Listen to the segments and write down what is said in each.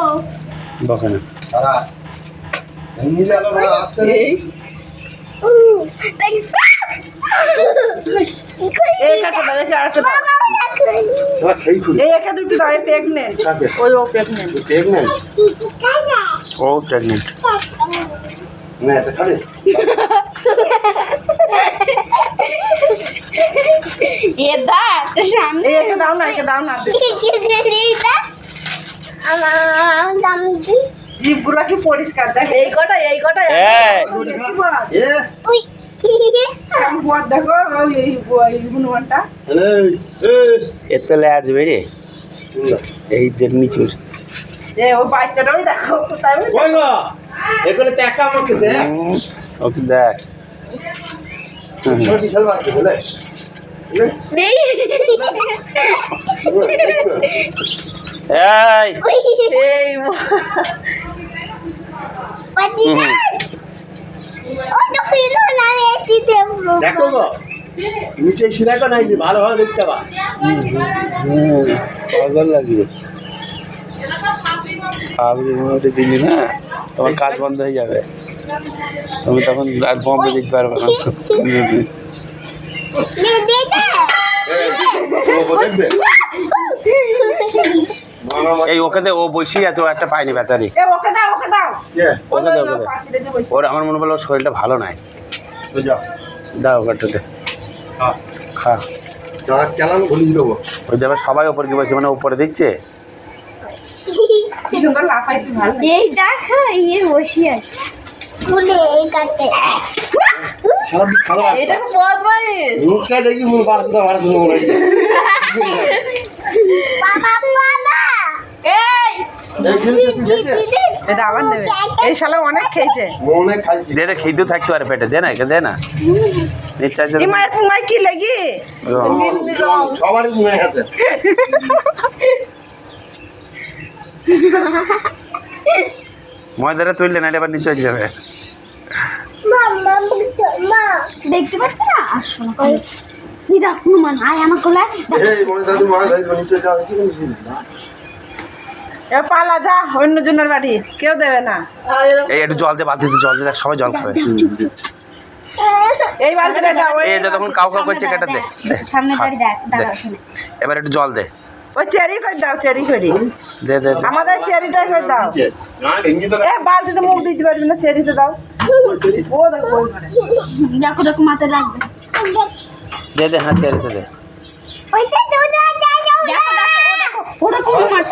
খাবো বকে না ও প্রেগনেন্ট জীবগুলা কি পরিষ্কার দেখে এই কটা দেখো এই হনুমানটা এত লেজ বেরে এই যে নিচুর ও বাচ্চাটাও দেখো কোথায় এগুলো দেখা আমাকে দে ওকে দেখ বিশাল বাড়ছে বলে দেখো গো নিচে এসে দেখো না ভালোভাবে দেখতে পা পাগল লাগিয়ে আপনি মোটে দিলি না তোমার কাজ বন্ধ হয়ে যাবে তুমি তখন আর বম্বে দেখতে পারবে না দেখবে এই ওকে দে ও বসি আছে ও একটা পায়নি বেচারি ওকে দাও ওকে দে ওর আমার মনে হলো ওর শরীরটা ভালো নাই দাও ওকে একটু দে খা চালানো ভুলে দেবো ওই যাবে সবাই ওপর কি বসে মানে উপরে দেখছে এই দেখো ইয়ে বসে আছে ফুলে এই কাটে এটা বদমাইশ মুখটা দেখি মনে বাড়ছে মনে হয় এটা আবার নেবে এই শালা অনেক খেয়েছে মনে খাইছি দে দে খেতে থাকতে পারে পেটে দে না একে দে না নিশ্চয় এই মায়ের পুঙ্গায় কি লাগি সবারই মনে আছে ময়দাটা তুললে না এবার নিচে হয়ে যাবে দেখতে পাচ্ছ না আসো না এই দেখ হনুমান আয় আমার কোলে এই মনে দাদু মারা যাই নিচে যাও কি করেছিস এ পালা যা অন্য জনের বাড়ি কেউ দেবে না এই একটু জল দে বালতিতে জল দে দেখ সবাই জল খাবে এই বালতিটা দাও এই যতক্ষণ কাউ কাউ করছে কেটে দে সামনে বাড়ি দেখ দে। দাঁড়াও শুনে এবার একটু জল দে ওই চেরি করে দাও চেরি করে দে দে দে। আমাদের চেরিটাই করে দাও না এমনি তো এ বালতিতে মুখ দিতে পারবি না চেরিতে দাও ও দেখো ওই ঘরে। দেখো দেখো মাথায় লাগবে দে দে হ্যাঁ ছেড়ে দে ওইটা দুধ দাও দেখো দেখো ও দেখো হনুমান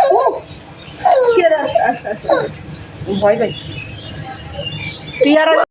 কে রে? আস, আস, আস। ভয় পাইছি পিয়ারা